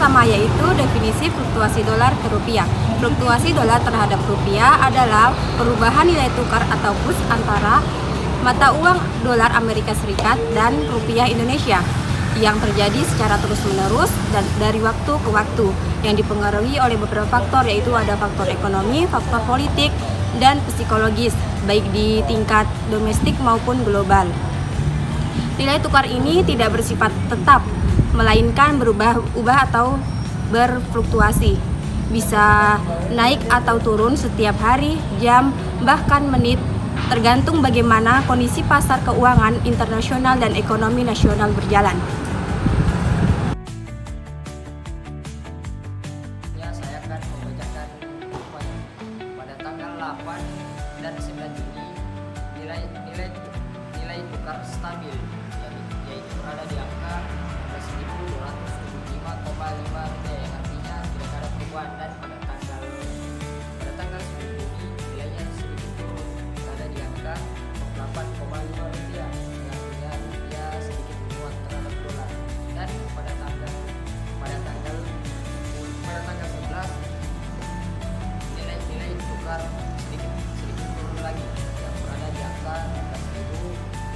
pertama yaitu definisi fluktuasi dolar ke rupiah. Fluktuasi dolar terhadap rupiah adalah perubahan nilai tukar atau kurs antara mata uang dolar Amerika Serikat dan rupiah Indonesia yang terjadi secara terus-menerus dan dari waktu ke waktu yang dipengaruhi oleh beberapa faktor, yaitu ada faktor ekonomi, faktor politik, dan psikologis baik di tingkat domestik maupun global. Nilai tukar ini tidak bersifat tetap, melainkan berubah-ubah atau berfluktuasi. Bisa naik atau turun setiap hari, jam, bahkan menit, tergantung bagaimana kondisi pasar keuangan internasional dan ekonomi nasional berjalan. Ya, saya akan membacakan pada tanggal 8 dan 9 Juni nilai tukar stabil, yaitu berada di angka 11.275,5 rupiah, yang artinya tidak ada perubahan. Dan pada tanggal 10 Juni nilainya sedikit turun, berada di angka 8,5 rupiah, yang artinya rupiah sedikit menguat terhadap dolar. Dan pada tanggal 11 nilai tukar sedikit turun lagi, yang berada di angka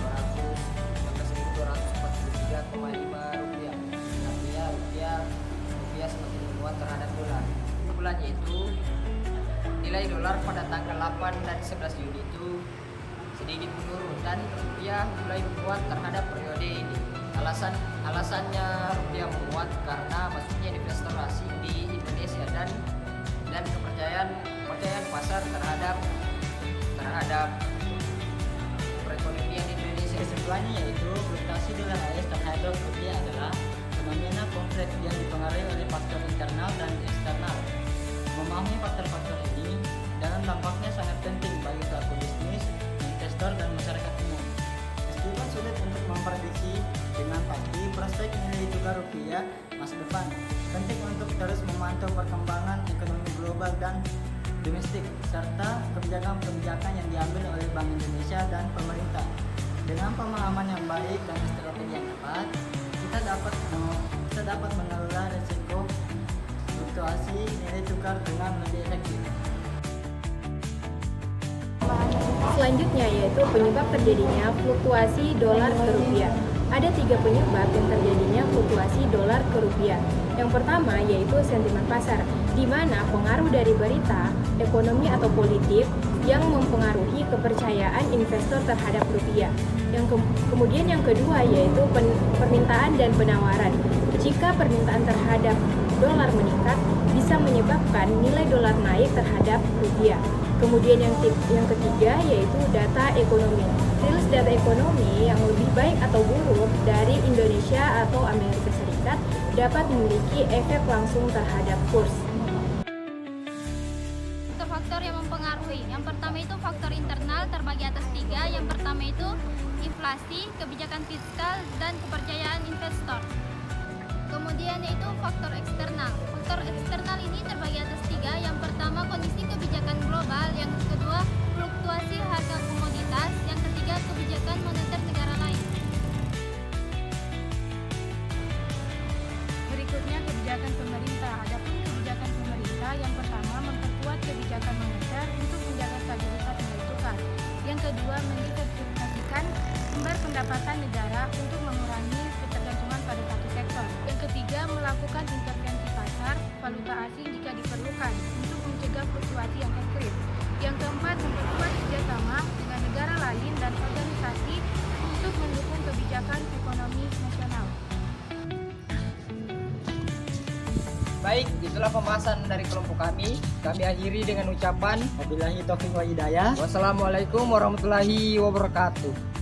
16.243,5 rupiah. Artinya rupiah semakin menguat terhadap dolar. Kesimpulannya itu, nilai dolar pada tanggal 8 dan 11 Juni itu sedikit menurun dan rupiah mulai menguat terhadap periode ini. Alasannya rupiah menguat karena masuknya investor asing di Indonesia dan kepercayaan pasar terhadap perekonomian Indonesia. Kesimpulannya yaitu fluktuasi dolar AS terhadap rupiah adalah fenomena kompleks yang dipengaruhi oleh faktor internal dan eksternal. Memahami faktor-faktor ini dan dampaknya sangat penting bagi pelaku bisnis, investor, dan masyarakat umum. Meskipun sulit untuk memprediksi dengan pasti prospek nilai tukar rupiah masa depan, penting untuk terus memantau perkembangan ekonomi global dan domestik, serta kebijakan-kebijakan yang diambil oleh Bank Indonesia dan pemerintah. Dengan pemahaman yang baik dan strategi yang tepat, kita dapat mengelola risiko fluktuasi nilai tukar dengan lebih efektif. Selanjutnya yaitu penyebab terjadinya fluktuasi dolar ke rupiah. Ada 3 penyebab yang terjadinya fluktuasi dolar ke rupiah. Yang pertama yaitu sentimen pasar, di mana pengaruh dari berita, ekonomi atau politik yang mempengaruhi kepercayaan investor terhadap rupiah. Kemudian yang kedua yaitu permintaan dan penawaran. Jika permintaan terhadap dolar meningkat, bisa menyebabkan nilai dolar naik terhadap rupiah. Kemudian yang ketiga yaitu data ekonomi. Rilis data ekonomi yang lebih baik atau buruk dari Indonesia atau Amerika Serikat dapat memiliki efek langsung terhadap kurs. Faktor yang mempengaruhi. Yang pertama itu faktor internal terbagi atas 3. Yang pertama itu inflasi, kebijakan fiskal, dan kepercayaan investor. Kemudian yaitu faktor eksternal. Faktor eksternal ini terbagi atas 3. Yang pertama kondisi kebijakan global, yang kedua fluktuasi harga komoditas, yang ketiga kebijakan moneter negara lain. Berikutnya kebijakan pemerintah. Adapun kebijakan pemerintah, yang pertama memperkuat kebijakan moneter untuk menjaga stabilitas nilai tukar. Yang kedua mendiversifikasikan sumber pendapatan negara untuk mengurangi ketergantungan pada satu sektor. Yang ketiga melakukan intervensi pasar valuta asing jika diperlukan untuk mencegah fluktuasi yang ekstrim. Yang keempat memperkuat kerjasama dengan negara lain dan organisasi untuk mendukung kebijakan ekonomi nasional. Baik, itulah pembahasan dari kelompok kami. Kami akhiri dengan ucapan Wabillahi taufiq wa hidayah. wassalamualaikum warahmatullahi wabarakatuh.